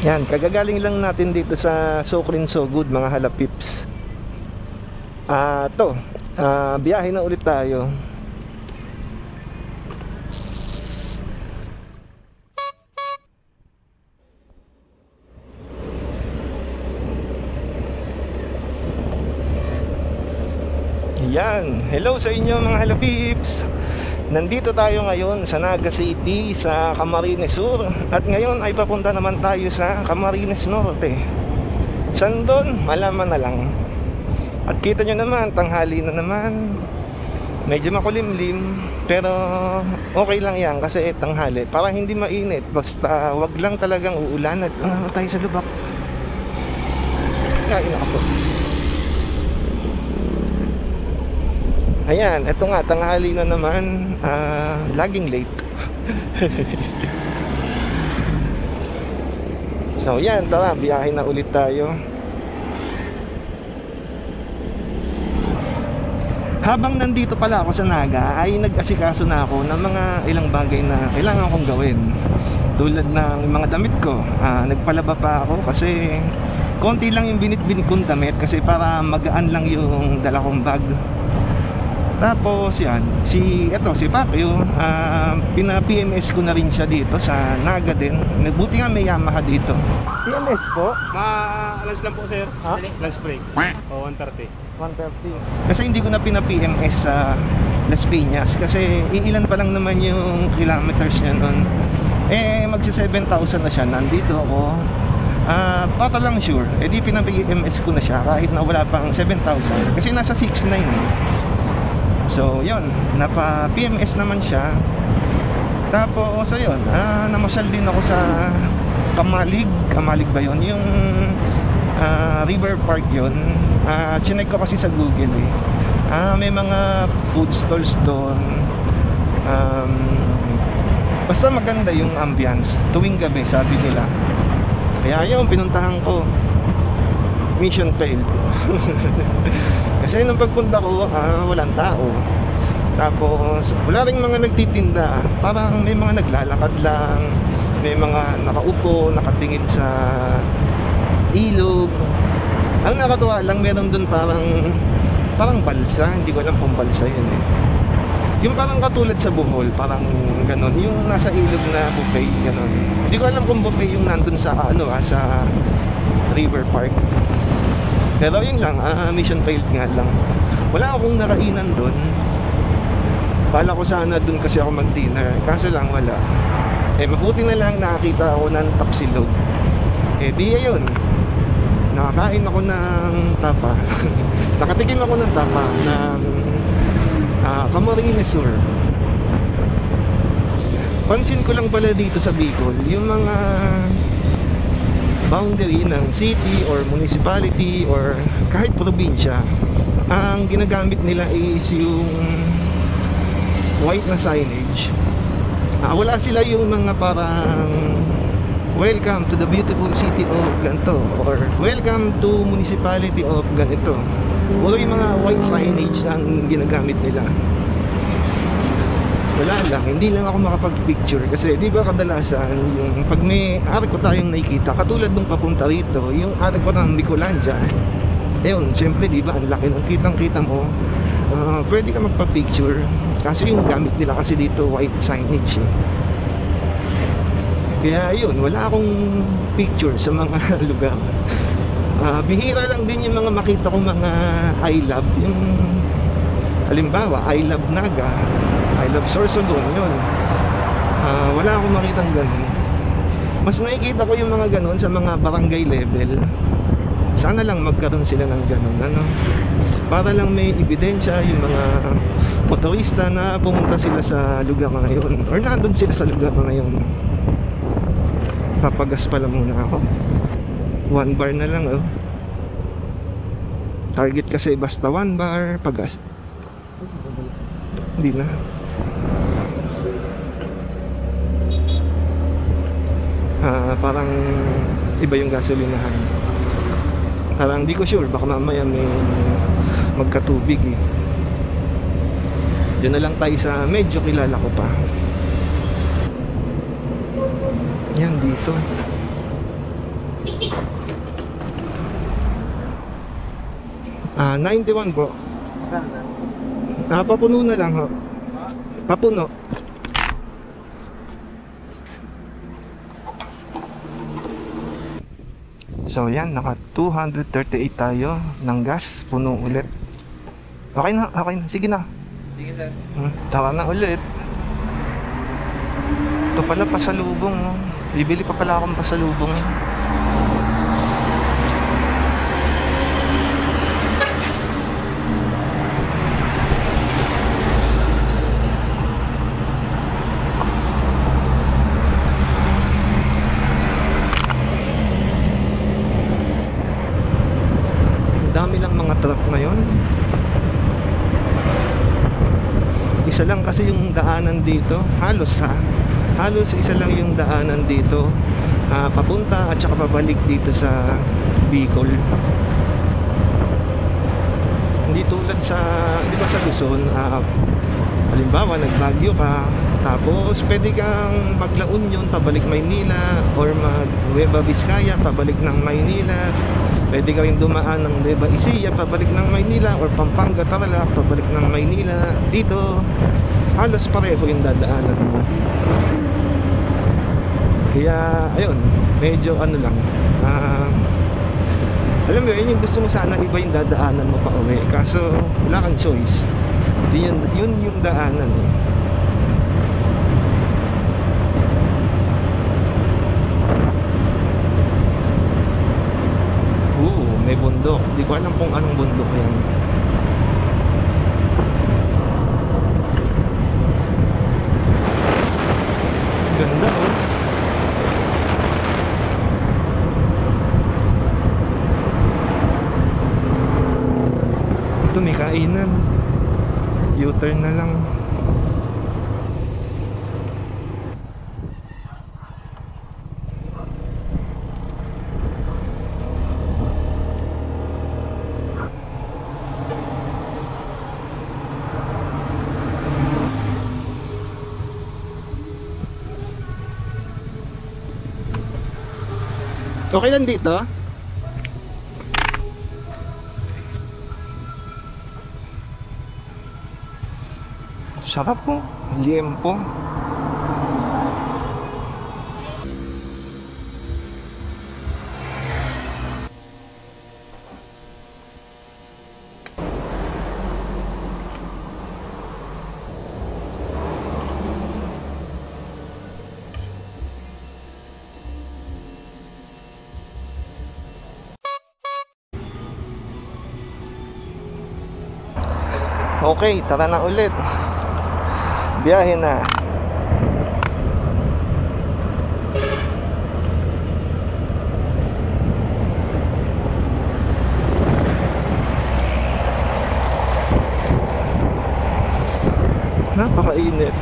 Yan, kagagaling lang natin dito sa Sokrin So Good mga halapips. Biyahe na ulit tayo. Yan, hello sa inyo mga halapips. Nandito tayo ngayon sa Naga City sa Camarines Sur. At ngayon ay papunta naman tayo sa Camarines Norte. Saan doon? Malaman na lang. At kita nyo naman, tanghali na naman. Medyo makulimlim, pero okay lang yan kasi tanghali. Parang hindi mainit, basta wag lang talagang uulan. At tayo sa lubak. Kain ako. Ayan, eto nga, tanghali na naman. Laging late. So yan, tara, biyahe na ulit tayo. Habang nandito pala ako sa Naga, ay nag-asikaso na ako ng mga ilang bagay na kailangan kong gawin. Tulad ng mga damit ko. Nagpalaba pa ako kasi konti lang yung binitbin kong damit kasi para magaan lang yung dala kong bag. Tapos yan, si Pacquiao, pina-PMS ko na rin siya dito sa Naga din. Buti nga may Yamaha dito. PMS po? Lunch lang po, sir. Ha? Lunch break. O, 1:30. 130. Kasi hindi ko na pina-PMS sa Las Piñas kasi iilan pa lang naman yung kilometers niya nun. Magsi 7,000 na siya. Nandito ako. Para lang sure, di pina-PMS ko na siya kahit na wala pang 7,000 kasi nasa 6,900. So yun, napa-PMS naman siya. Tapos ayun, namasyal din ako sa Kamalig ba yun? Yung River Park yun. Chinek ko kasi sa Google may mga food stalls doon. Basta maganda yung ambience tuwing gabi, sabi nila. Kaya yun, pinuntahan ko. Mission failed. Kasi nung pagpunta ko, walang tao. Tapos wala ring mga nagtitinda. Parang may mga naglalakad lang, may mga nakaupo, nakatingin sa ilog. Ang nakatuwa lang, meron dun parang balsa. Hindi ko alam kung balsa yun yung parang katulad sa Bohol, parang ganon. Yung nasa ilog na buffet, ganon. Hindi ko alam kung buffet yung nandun sa sa River Park. Pero yun lang, mission failed nga lang. Wala akong nakainan dun. Bala ko sana dun kasi ako mag-dinner, kaso lang wala. Mabuti na lang nakakita ako ng tapsilog. Di yun, nakakain ako ng tapa. Nakatikim ako ng tapa ng Camarines Sur. Pansin ko lang pala dito sa Bicol, yung mga boundary ng city or municipality or kahit probinsya, ang ginagamit nila is yung white na signage. Wala sila yung mga parang welcome to the beautiful city of ganito or welcome to municipality of ganito. Puro yung mga white signage ang ginagamit nila. Wala lang, hindi lang ako makapag-picture kasi di ba kadalasan yung pag may arko tayong nakikita, katulad nung papunta rito, yung arko ng Bicolandia, ayun, syempre di ba ang laki ng kitang-kita mo, pwede ka magpa-picture kasi yung gamit nila kasi dito white signage Kaya yun, wala akong picture sa mga lugar. Bihira lang din yung mga makita kong mga I love, yung halimbawa I love Naga, I love Sorsogon, yun. Wala akong makitang ganun. Mas nakikita ko yung mga ganun sa mga barangay level. Sana lang magkaroon sila ng ganun, para lang may ebidensya yung mga motorista na pumunta sila sa lugar na ngayon or nandun sila sa lugar na ngayon. Papagas pala muna ako. 1 bar na lang Target kasi basta 1 bar pagas. Hindi na. Parang iba yung gasolinahan. Parang di ko sure, baka mamaya may magkatubig Diyan na lang tayo sa medyo kilala ko pa. Yan dito. 91 po. Papuno na lang ho. Papuno. So yan, naka 238 tayo ng gas. Puno ulit. Okay na, okay na. Sige na. Sige sir. Tara na ulit. Ito pala pasalubong, no? Bibili pa pala akong pasalubong. Dami lang mga truck ngayon. Isa lang kasi yung daanan dito. Halos isa lang yung daanan dito, papunta at saka pabalik dito sa Bicol. Hindi tulad sa, di ba sa Luzon, halimbawa nagbagyo ka, tapos pwede kang magla Union pabalik Maynila, or mag Nueva Vizcaya pabalik ng Maynila. Pwede ka rin dumaan ng Nueva Ecija pabalik ng Maynila, or Pampanga Tarlac pabalik ng Maynila. Dito halos pareho yung dadaanan mo. Kaya ayun, medyo ano lang, alam mo yun, yung gusto mo sana iba yung dadaanan mo pa uwi, kaso wala kang choice. Yun yung daanan eh. May bundok. Di ko alam kung anong bundok yan. Ganda oh. Ito may kainan. U-turn na lang. Okay lang dito. Sarap po. Liempo. Okay, tara na ulit. Biyahe na. Napakainit.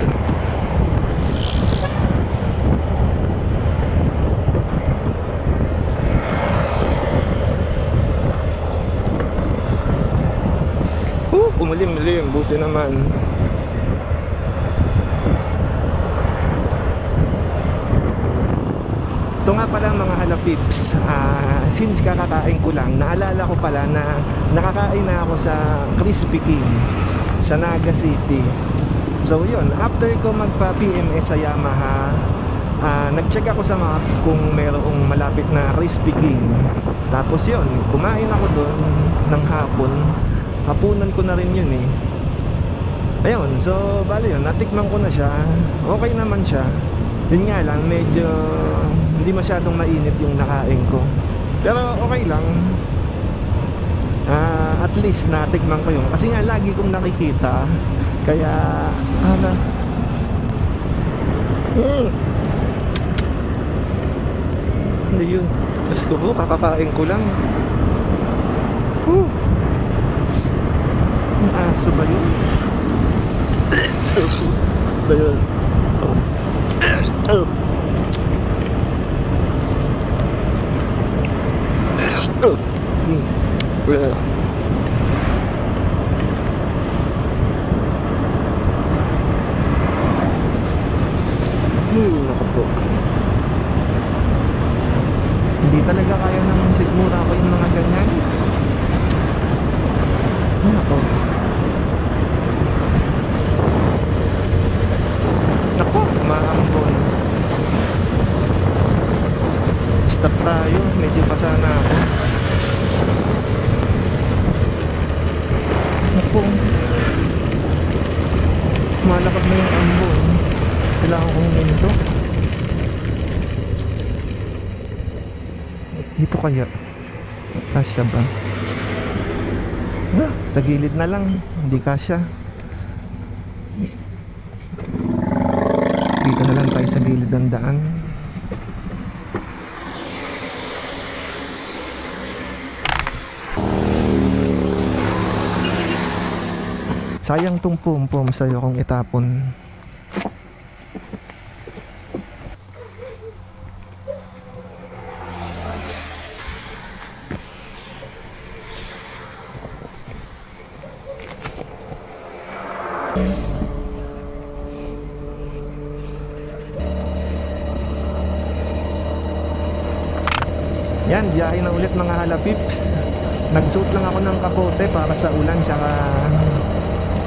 Umulim-lim, buti naman. Ito nga pala mga halapips, since kakakain ko lang, naalala ko pala na nakakain na ako sa Crispy King sa Naga City. So yun, after ko magpa-PMS sa Yamaha, nag-check ako sa map kung mayroong malapit na Crispy King. Tapos yun, kumain ako doon ng hapon. Hapunan ko na rin yun eh. Ayun, so bali yun, natikman ko na siya. Okay naman siya. Yun nga lang, medyo hindi masyadong mainit yung nakain ko. Pero okay lang. At least natikman ko yun. Kasi nga lagi kong nakikita. Kaya hindi yun. Tapos ko po, kakakain ko lang. Aso ba yun? Ba yun? Naku po. Hindi talaga kaya ng sigmura ko yung mga ganyan. Ano ako? Ako, maambon. Stop tayo, medyo pasana ako. Ako, malakas na yung ambon. Kailangan kong minto. Dito kaya kasya ba? Sa gilid na lang, hindi kasya. Dito na lang tayo sa gilid ng daan. Sayang tong pum-pum sa'yo kung itapon. Yan, biyahe na ulit mga halapips. Nagsuot lang ako ng kapote para sa ulan, saka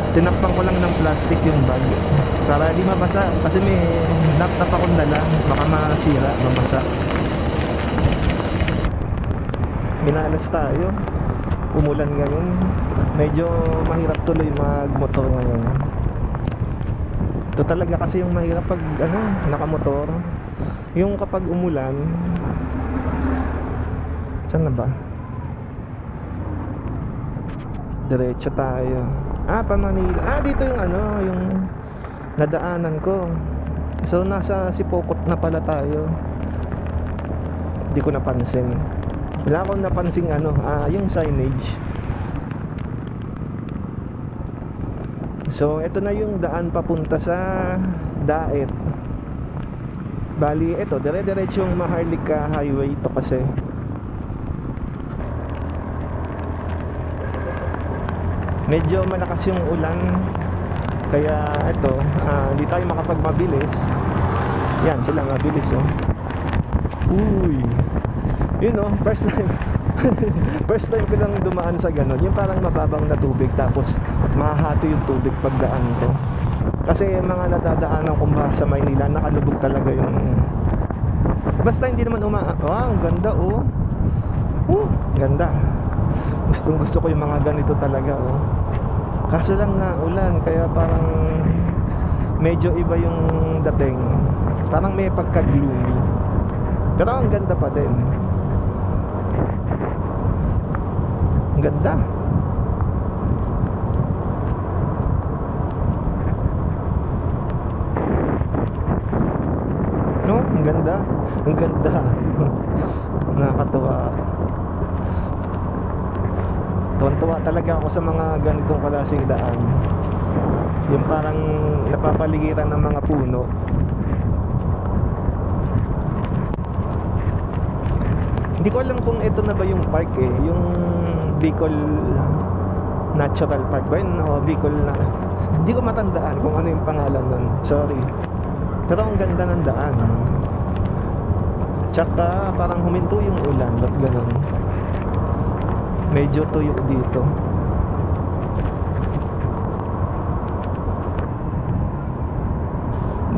tinakpan ko lang ng plastic yung bag para di mabasa, kasi may laptop akong dala, baka masira, mabasa. Minalas tayo, umulan ngayon, medyo mahirap tuloy magmotor ngayon. Ito talaga kasi yung mahirap pag nakamotor, yung kapag umulan. Saan na ba? Diretso tayo. Pa Manila. Dito yung yung nadaanan ko. So nasa Sipokot na pala tayo. Hindi ko napansin. Wala akong napansin yung signage. So ito na yung daan papunta sa Daet. Bali ito, dire-diretso yung Maharlika Highway ito kasi. Medyo malakas yung ulan, kaya ito, hindi tayo makapagmabilis. Yan, sila mabilis Uy, first time first time ko lang dumaan sa ganon. Yung parang mababang na tubig, tapos mahahati yung tubig pagdaan ko. Kasi mga nadadaanan kong sa Maynila, nakalubog talaga yung, basta hindi naman ang ganda ganda. Gustong gusto ko yung mga ganito talaga Kaso lang na ulan, kaya parang medyo iba yung dating. Parang may pagka-gloomy. Pero ang ganda pa din. Ang ganda. Ang ganda. Ang ganda. Nakakatuwa. Tuwan-tuwa talaga ako sa mga ganitong klaseng daan. Yung parang napapaligiran ng mga puno. Hindi ko alam kung ito na ba yung park yung Bicol Natural Park ba yun? O Bicol na, hindi ko matandaan kung ano yung pangalan nun. Sorry. Pero ang ganda ng daan. Tsaka parang huminto yung ulan. Ba't ganun? Medyo tuyo dito.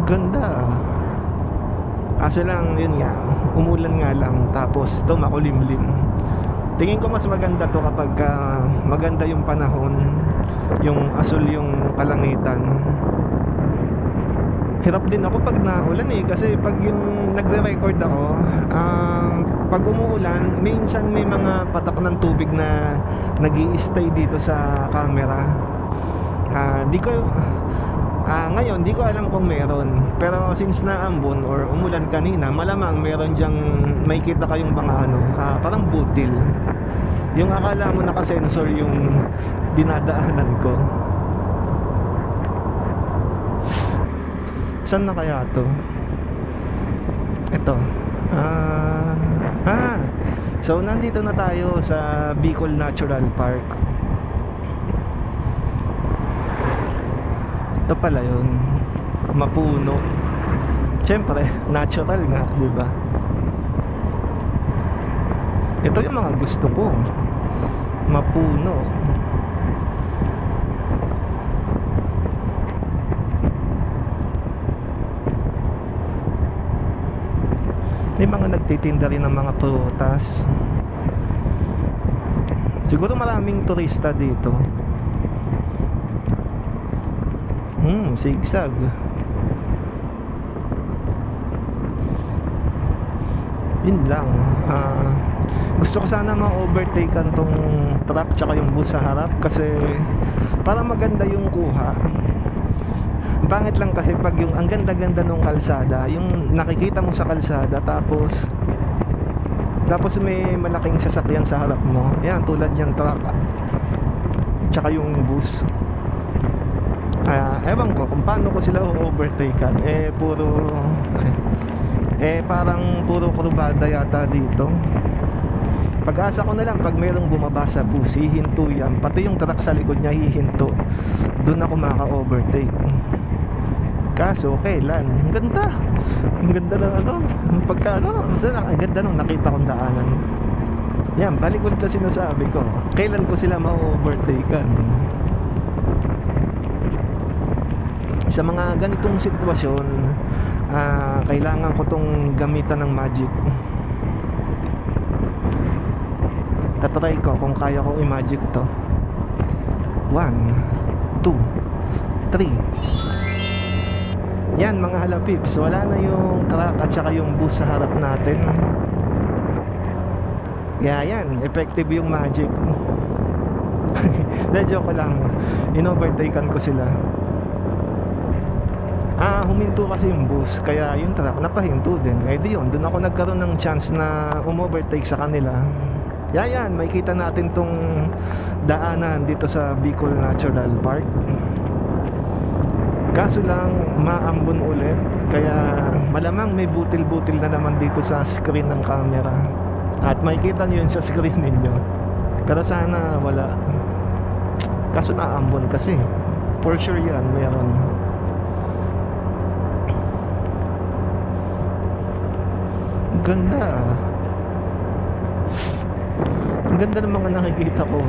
Ganda. Kaso lang, yun nga, umulan nga lang, tapos ito makulimlim. Tingin ko mas maganda to kapag maganda yung panahon, yung asul yung kalangitan. Hirap din ako pag naulan kasi pag yung nagre-record ako, pag umuulan, minsan may mga patak ng tubig na nag-i-stay dito sa camera. Ngayon, di ko alam kung meron. Pero since naambon or umulan kanina, malamang meron dyang may kita kayong mga parang butil. Yung akala mo naka-sensor yung dinadaanan ko. Saan na kaya to? Ito. So nandito na tayo sa Bicol Natural Park. Ito pala yun. Mapuno. Siyempre, natural nga, di ba? Ito yung mga gusto ko, mapuno. May mga nagtitinda rin ng mga prutas. Siguro maraming turista dito. Sigsag. Yun lang. Gusto ko sana ma-overtaken tong truck tsaka yung bus sa harap, kasi para maganda yung kuha. Pangit lang kasi pag yung ang ganda-ganda nung kalsada, yung nakikita mo sa kalsada, tapos may malaking sasakyan sa harap mo. Yan, tulad yung truck tsaka yung bus. Ewan ko kung paano ko sila overtaken. Parang puro kurbada yata dito. Pag-asa ko na lang pag mayroong bumaba sa bus, hihinto yan. Pati yung truck sa likod niya hihinto. Doon ako maka-overtake. Kaso kailan? Ang ganda. Ang ganda ng ang ganda nung nakita kong daanan. Yan, balik ulit sa sinasabi ko. Kailan ko sila ma-overtaken? Sa mga ganitong sitwasyon, kailangan ko tong gamitan ng magic. Tatry ko kung kaya ko i-magic to. 1, 2, 3. Yan mga halapips, wala na yung truck at saka yung bus sa harap natin. Yan, effective yung magic. Joke lang, in-overtaken ko sila. Huminto kasi yung bus, kaya yung truck napahinto din. Di yun, dun ako nagkaroon ng chance na umovertake sa kanila. Yan, makikita natin tong daanan dito sa Bicol Natural Park. Kaso lang, maambon ulit, kaya malamang may butil-butil na naman dito sa screen ng camera. At makikita nyo yun sa screen ninyo. Pero sana wala. Kaso naambon kasi. For sure yan, meron. Ganda. Ang ganda ng mga nakikita ko.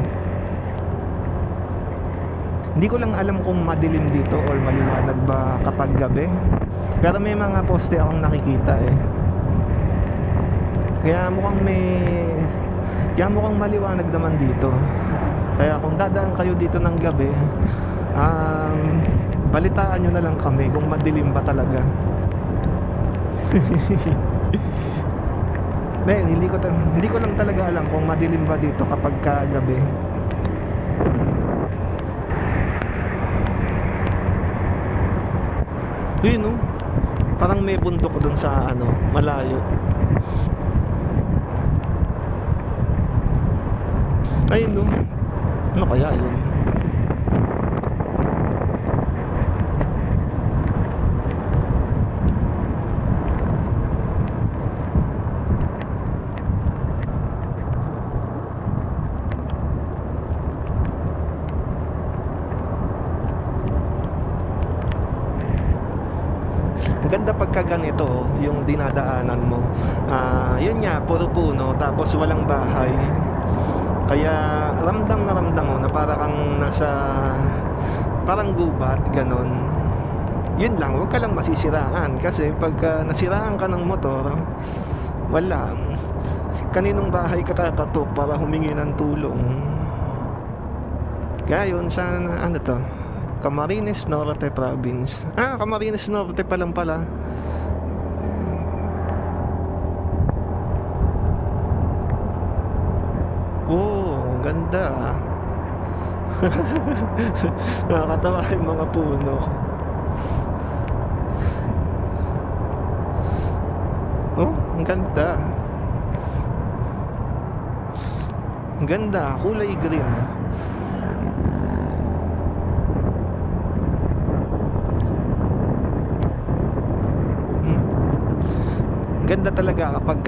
Hindi ko lang alam kung madilim dito or maliwanag ba kapag gabi. Pero may mga poste akong nakikita Kaya mukhang maliwanag naman dito. Kaya kung dadaan kayo dito ng gabi, balitaan nyo na lang kami kung madilim ba talaga. Hindi ko lang talaga alam kung madilim ba dito kapag kagabi. Yun parang may bundok dun sa malayo. Ayun ano kaya yun? Ganda pagka ganito yung dinadaanan mo. Yun nga, puro puno, tapos walang bahay. Kaya ramdam mo na parang parang gubat, ganon. Yun lang, huwag ka lang masisiraan. Kasi pagka nasiraan ka ng motor, wala. Kaninong bahay ka kakatok para humingi ng tulong? Kaya yun, sana Camarines Norte Province. Camarines Norte pa lang pala. Ganda. Nakakatawa yung mga puno. Ang ganda. Ang ganda, kulay green. Ganda talaga kapag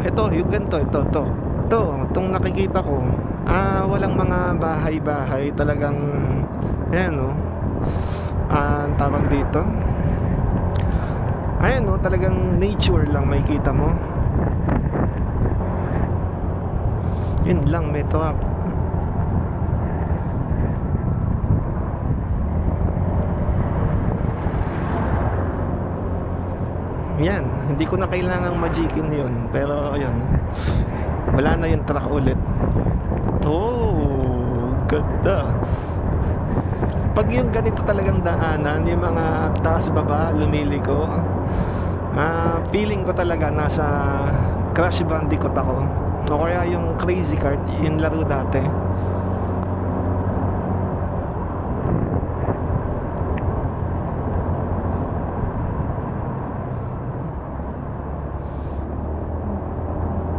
ito yung ganito, itong nakikita ko, walang mga bahay-bahay, talagang tawag dito, talagang nature lang makikita mo. Yun lang, may truck. Yan, hindi ko na kailangang magikin yun. Pero yun, wala na yung truck ulit. Oh, ganda. Pag yung ganito talagang daanan, yung mga taas baba, lumiliko, feeling ko talaga nasa Crash Bandicoot ako. O kaya yung Crazy Kart, yung laro dati.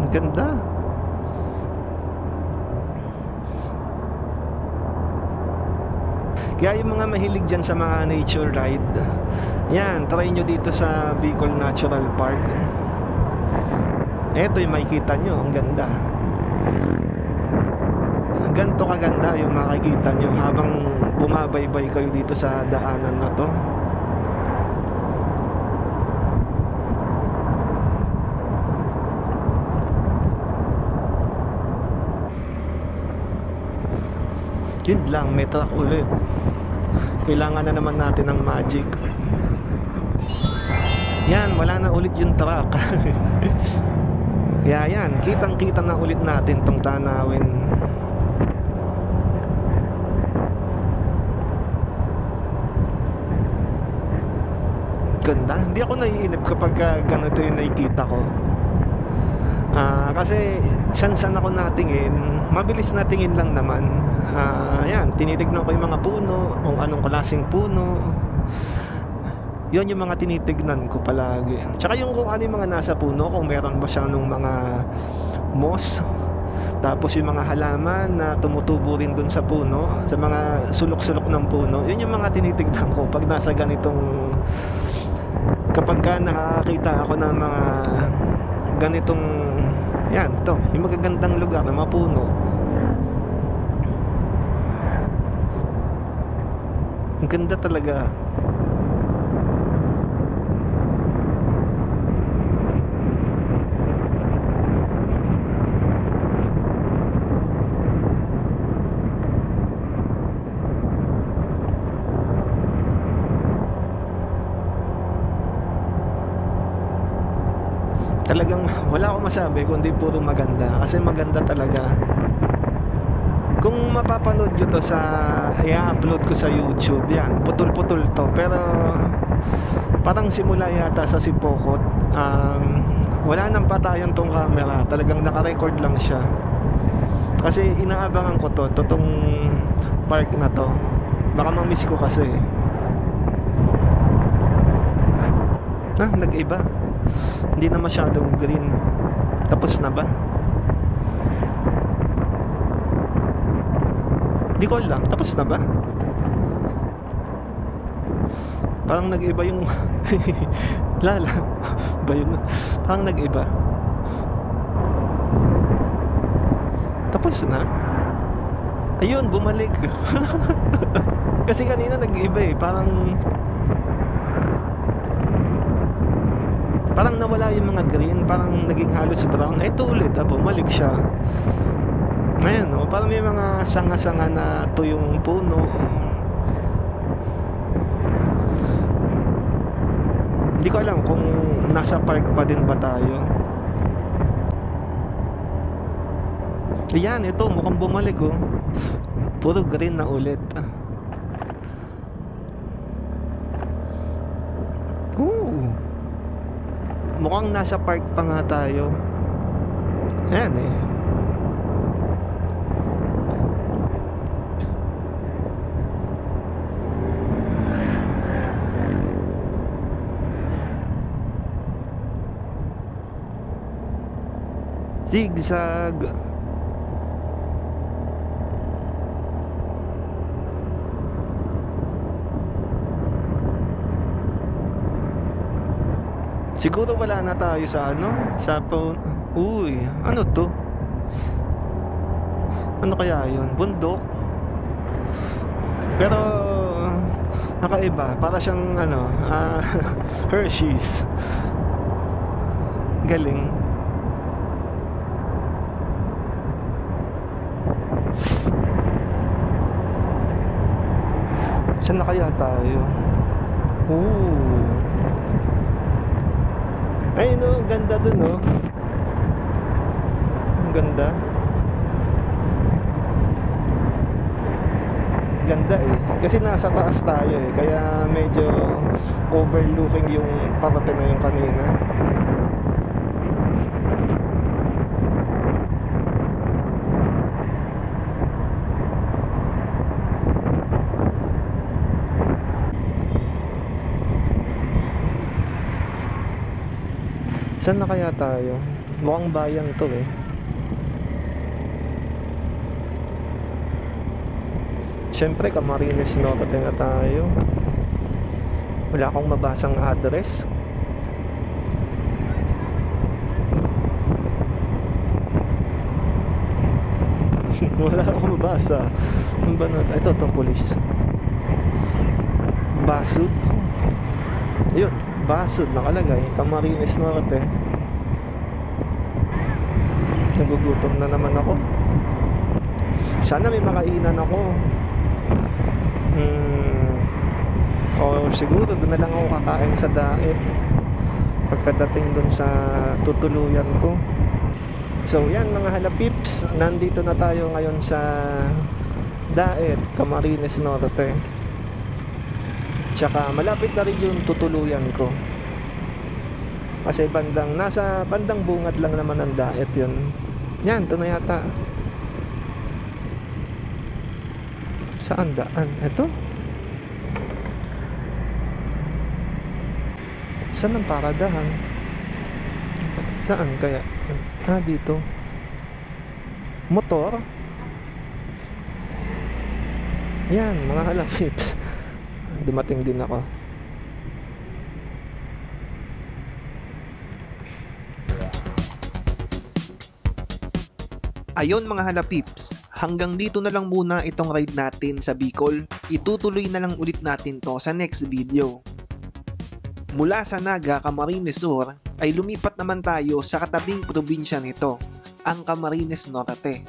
Ang ganda. Kaya yung mga mahilig dyan sa mga nature ride, yan, try nyo dito sa Bicol Natural Park. Eto yung makikita nyo, ang ganda. Ganto kaganda yung makikita nyo habang bumabaybay kayo dito sa daanan na to. Yun lang, may truck ulit. Kailangan na naman natin ng magic. Yan, wala na ulit yung truck. Kaya yan, kitang kita na ulit natin tong tanawin. Ganda, hindi ako naiinip kapag ganito yung nakikita ko. Kasi san ako natingin, mabilis natingin lang naman. Yan, tinitignan ko yung mga puno, kung anong klaseng puno. Yun yung mga tinitignan ko palagi. Tsaka yung kung ano yung mga nasa puno, kung meron ba siya nung mga moss. Tapos yung mga halaman na tumutubo rin dun sa puno, sa mga sulok-sulok ng puno. Yun yung mga tinitignan ko pag nasa ganitong, kapag ka nakakita ako ng mga ganitong, yan, to, yung magagandang lugar na mapuno. Ang ganda talaga. Talagang wala akong masabi kundi puro maganda. Kasi maganda talaga. Kung mapapanood nyo to sa i-upload ko sa YouTube, yan, putol-putol to. Pero parang simula yata sa Sipokot, wala nang patayan tong camera. Talagang naka-record lang siya. Kasi inaabangan ko to, totong park na to. Baka mamiss ko kasi. Nag-iba. Hindi na masyadong green. Tapos na ba? Hindi ko alam. Tapos na ba? Parang nag-iba yung lala ba yun? Parang nag-iba. Tapos na. Ayun, bumalik. Kasi kanina nag-iba eh. Parang nawala yung mga green, parang naging halos brown. Ito ulit, bumalik siya. Ngayon, parang may mga sanga-sanga na tuyong puno. Hindi ko alam kung nasa park pa din ba tayo. Ayan, ito, mukhang bumalik oh. Puro green na ulit. Mukhang nasa park pa nga tayo. Ayan eh. Zigzag. Siguro wala na tayo sa sa phone. Uy, ano to? Ano kaya yun? Bundok? Pero nakaiba, para siyang Hershey's. Galing. Saan na kaya tayo? Ooh. Ay no, ang ganda dun no. Ang ganda. Ganda eh. Kasi nasa taas tayo eh. Kaya medyo overlooking yung parating na yung kanina. Saan na kaya tayo? Mukhang bayan to eh. Siyempre, Camarines Norte na tayo. Wala akong mabasang address. Wala akong mabasa. Ano ba na? Ito, police. Basud. Ayun, Basud nakalagay. Camarines Norte. Nagugutom na naman ako. Sana may makainan ako. O siguro doon na lang ako kakain sa Daet pagkadating doon sa tutuluyan ko. So yan mga halapips, nandito na tayo ngayon sa Daet, Camarines Norte. Tsaka malapit na rin yung tutuluyan ko. Kasi nasa bandang bungad lang naman ng Daet yun. Yan, ito na yata. Saan daan? Ito? Saan ang paradahan? Saan kaya? Ah, dito. Motor? Yan, mga halapips. Dumating din ako. Ayon mga halapips, hanggang dito na lang muna itong ride natin sa Bicol. Itutuloy na lang ulit natin to sa next video. Mula sa Naga, Camarines Sur, ay lumipat naman tayo sa katabing probinsya nito, ang Camarines Norte.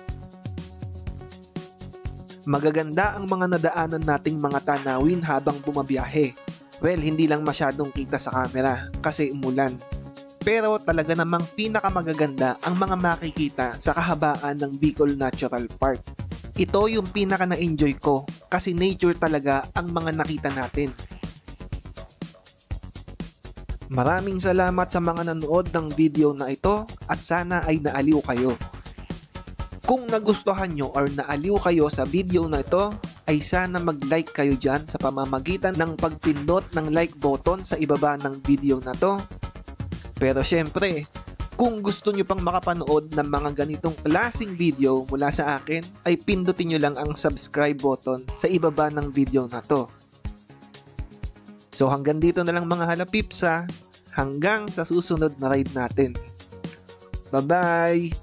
Magaganda ang mga nadaanan nating mga tanawin habang bumabiyahe. Well, hindi lang masyadong kita sa camera kasi umulan. Pero talaga namang pinakamagaganda ang mga makikita sa kahabaan ng Bicol Natural Park. Ito yung pinaka na-enjoy ko kasi nature talaga ang mga nakita natin. Maraming salamat sa mga nanood ng video na ito at sana ay naaliw kayo. Kung nagustuhan nyo or naaliw kayo sa video na ito, ay sana mag-like kayo dyan sa pamamagitan ng pagpindot ng like button sa ibaba ng video na to. Pero syempre, kung gusto nyo pang makapanood ng mga ganitong klaseng video mula sa akin, ay pindutin nyo lang ang subscribe button sa ibaba ng video na to. So hanggang dito na lang mga halapips ha. Hanggang sa susunod na ride natin. Bye-bye!